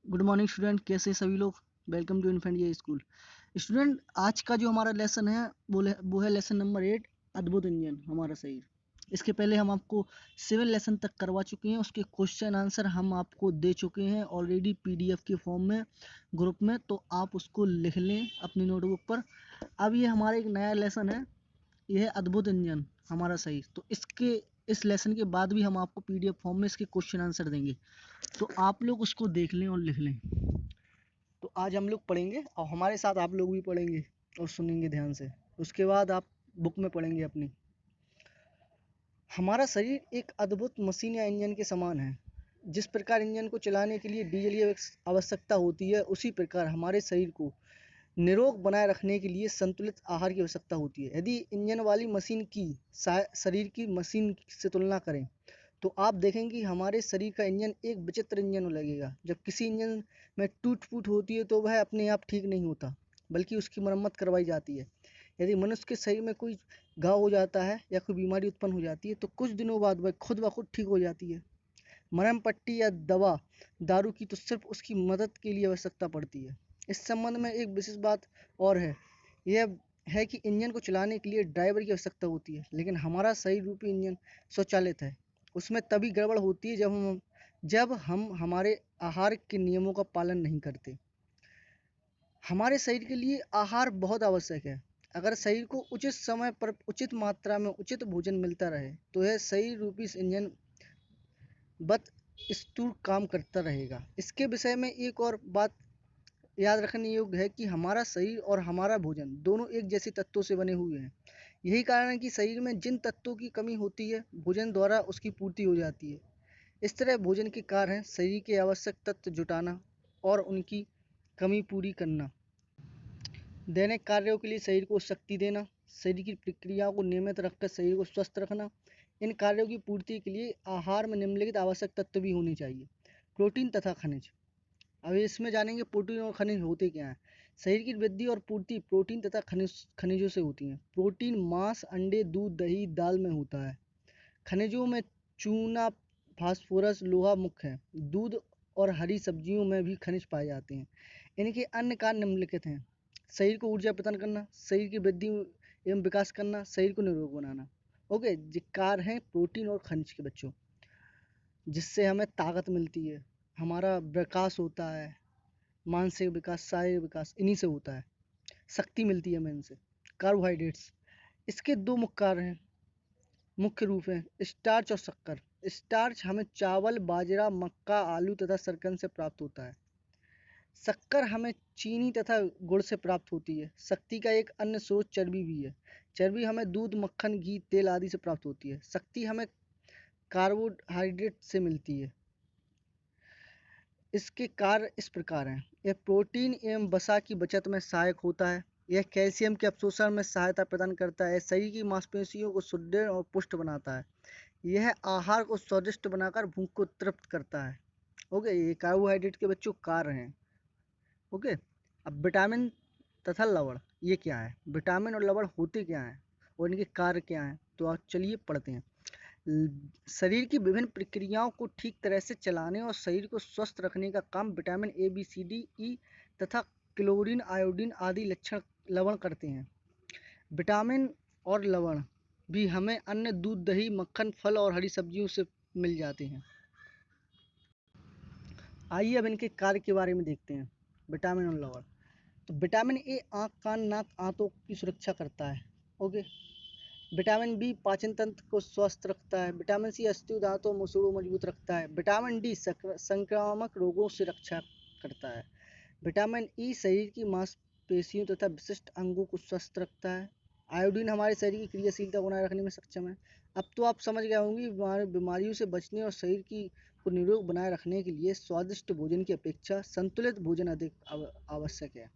Good morning student, कैसे हैं सभी लोग। वेलकम टू इन्फेंट ये स्कूल। स्टूडेंट, आज का जो हमारा लेसन है वो है लेसन नंबर 8, अद्भुत इंजन हमारा शरीर। इसके पहले हम आपको सिविल लेसन तक करवा चुके हैं, उसके क्वेश्चन आंसर हम आपको दे चुके हैं ऑलरेडी पीडीएफ के फॉर्म में ग्रुप में, तो आप उसको लिख लें अपनी नोटबुक पर। अब ये हमारा एक नया लेसन है, ये है अद्भुत इंजन हमारा शरीर। तो इस लेसन के बाद भी हम आपको पीडीएफ फॉर्म में इसके क्वेश्चन आंसर देंगे, तो आप लोग उसको देख लें और लिख लें। तो आज हम लोग पढ़ेंगे और हमारे साथ आप लोग भी पढ़ेंगे और सुनेंगे ध्यान से। उसके बाद आप बुक में पढ़ेंगे अपनी। हमारा शरीर एक अद्भुत मशीन या इंजन के समान है। जिस प्रकार इंजन को चलाने के लिए डीजल की आवश्यकता होती है, उसी प्रकार हमारे शरीर को निरोग बनाए रखने के लिए संतुलित आहार की आवश्यकता होती है। यदि इंजन वाली मशीन की शरीर की मशीन से तुलना करें तो आप देखेंगे कि हमारे शरीर का इंजन एक विचित्र इंजन लगेगा। जब किसी इंजन में टूट फूट होती है तो वह अपने आप ठीक नहीं होता, बल्कि उसकी मरम्मत करवाई जाती है। यदि मनुष्य के शरीर में कोई घाव हो जाता है या कोई बीमारी उत्पन्न हो जाती है तो कुछ दिनों बाद वह खुद ब खुद ठीक हो जाती है। मरहम पट्टी या दवा दारू की तो सिर्फ उसकी मदद के लिए आवश्यकता पड़ती है। इस संबंध में एक विशेष बात और है, यह है कि इंजन को चलाने के लिए ड्राइवर की आवश्यकता होती है, लेकिन हमारा शरीर रूपी इंजन स्वचालित है। उसमें तभी गड़बड़ होती है जब हम हमारे आहार के नियमों का पालन नहीं करते। हमारे शरीर के लिए आहार बहुत आवश्यक है। अगर शरीर को उचित समय पर उचित मात्रा में उचित भोजन मिलता रहे तो यह शरीर रूपी इंजन बद स्तूर काम करता रहेगा। इसके विषय में एक और बात याद रखने योग्य है कि हमारा शरीर और हमारा भोजन दोनों एक जैसे तत्वों से बने हुए हैं। यही कारण है कि शरीर में जिन तत्वों की कमी होती है, भोजन द्वारा उसकी पूर्ति हो जाती है। इस तरह भोजन के कार्य हैं शरीर के आवश्यक तत्व जुटाना और उनकी कमी पूरी करना, दैनिक कार्यों के लिए शरीर को शक्ति देना, शरीर की प्रक्रियाओं को नियमित रखकर शरीर को स्वस्थ रखना। इन कार्यों की पूर्ति के लिए आहार में निम्नलिखित आवश्यक तत्व भी होने चाहिए। प्रोटीन तथा खनिज। अब इसमें जानेंगे प्रोटीन और खनिज होते क्या हैं। शरीर की वृद्धि और पूर्ति प्रोटीन तथा खनिजों से होती है। प्रोटीन मांस, अंडे, दूध, दही, दाल में होता है। खनिजों में चूना, फास्फोरस, लोहा मुख्य है। दूध और हरी सब्जियों में भी खनिज पाए जाते हैं। इनके अन्य कार्य निम्नलिखित हैं: शरीर को ऊर्जा प्रदान करना, शरीर की वृद्धि एवं विकास करना, शरीर को निरोग बनाना। ओके, ये कार्य हैं प्रोटीन और खनिज के बच्चों, जिससे हमें ताकत मिलती है, हमारा विकास होता है, मानसिक विकास, शारीरिक विकास इन्हीं से होता है, शक्ति मिलती है हमें इनसे। कार्बोहाइड्रेट्स, इसके दो मुख्य कार्य हैं, मुख्य रूप हैं स्टार्च और शक्कर। स्टार्च हमें चावल, बाजरा, मक्का, आलू तथा शर्कंद से प्राप्त होता है। शक्कर हमें चीनी तथा गुड़ से प्राप्त होती है। शक्ति का एक अन्य स्रोत चर्बी भी है। चर्बी हमें दूध, मक्खन, घी, तेल आदि से प्राप्त होती है। शक्ति हमें कार्बोहाइड्रेट से मिलती है। इसके कार्य इस प्रकार हैं: यह प्रोटीन एवं वसा की बचत में सहायक होता है। यह कैल्शियम के अवशोषण में सहायता प्रदान करता है। शरीर की मांसपेशियों को सुदृढ़ और पुष्ट बनाता है। यह आहार को स्वादिष्ट बनाकर भूख को तृप्त करता है। ओके, ये कार्बोहाइड्रेट के बच्चों कार्य हैं। ओके, अब विटामिन तथा लवण, ये क्या है, विटामिन और लवण होते क्या हैं और इनके कार्य क्या हैं, तो आप चलिए पढ़ते हैं। शरीर की विभिन्न प्रक्रियाओं को ठीक तरह से चलाने और शरीर को स्वस्थ रखने का काम vitamin A, B, C, D, E तथा क्लोरीन, आयोडीन आदि लक्षण लवण करते हैं। विटामिन और लवण भी हमें अन्य दूध, दही, मक्खन, फल और हरी सब्जियों से मिल जाते हैं। आइए अब इनके कार्य के बारे में देखते हैं। विटामिन और लवण। तो विटामिन ए आँख, कान, नाक, आंतों की सुरक्षा करता है। ओके। विटामिन बी पाचन तंत्र को स्वस्थ रखता है। विटामिन सी अस्थियों, दांतों, मसूड़ों मजबूत रखता है। विटामिन डी संक्रामक रोगों से रक्षा करता है। विटामिन ई शरीर की मांसपेशियों तथा विशिष्ट अंगों को स्वस्थ रखता है। आयोडीन हमारे शरीर की क्रियाशीलता बनाए रखने में सक्षम है। अब तो आप समझ गए होंगे बीमारियों से बचने और शरीर की को निरोग बनाए रखने के लिए स्वादिष्ट भोजन की अपेक्षा संतुलित भोजन अधिक आवश्यक है।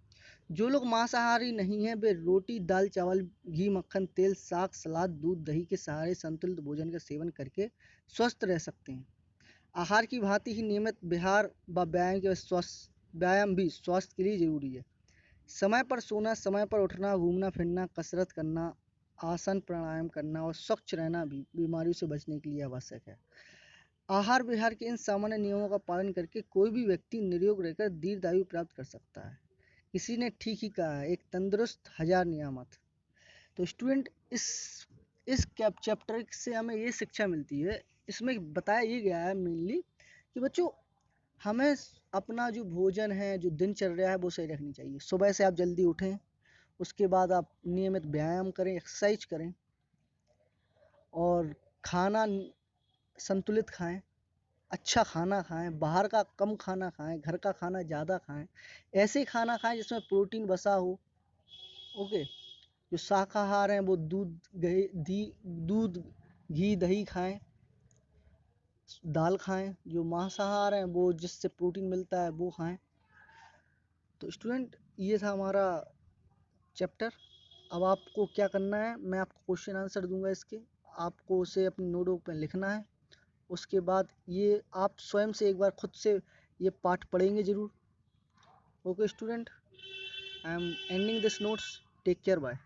जो लोग मांसाहारी नहीं हैं वे रोटी, दाल, चावल, घी, मक्खन, तेल, साग, सलाद, दूध, दही के सहारे संतुलित भोजन का सेवन करके स्वस्थ रह सकते हैं। आहार की भांति ही नियमित विहार व व्यायाम भी स्वास्थ्य के लिए जरूरी है। समय पर सोना, समय पर उठना, घूमना फिरना, कसरत करना, आसन प्राणायाम करना और स्वच्छ रहना भी बीमारियों से बचने के लिए आवश्यक है। आहार विहार के इन सामान्य नियमों का पालन करके कोई भी व्यक्ति निरोग रहकर दीर्घायु प्राप्त कर सकता है। किसी ने ठीक ही कहा है, एक तंदुरुस्त हजार नियामत। तो स्टूडेंट इस चैप्टर से हमें ये शिक्षा मिलती है, इसमें बताया ये गया है मेनली कि बच्चों हमें अपना जो भोजन है, जो दिनचर्या है, वो सही रखनी चाहिए। सुबह से आप जल्दी उठें, उसके बाद आप नियमित व्यायाम करें, एक्सरसाइज करें और खाना संतुलित खाएं, अच्छा खाना खाएं, बाहर का कम खाना खाएं, घर का खाना ज़्यादा खाएं। ऐसे खाना खाएं जिसमें प्रोटीन बसा हो। ओके। जो शाकाहार हैं वो दूध घी दही खाएं, दाल खाएं। जो मांसाहार हैं वो जिससे प्रोटीन मिलता है वो खाएं। तो स्टूडेंट ये था हमारा चैप्टर। अब आपको क्या करना है, मैं आपको क्वेश्चन आंसर दूंगा इसके, आपको उसे अपनी नोटबुक पे लिखना है। उसके बाद ये आप स्वयं से एक बार खुद से ये पाठ पढ़ेंगे ज़रूर। Okay student, I am ending this notes. Take care, bye.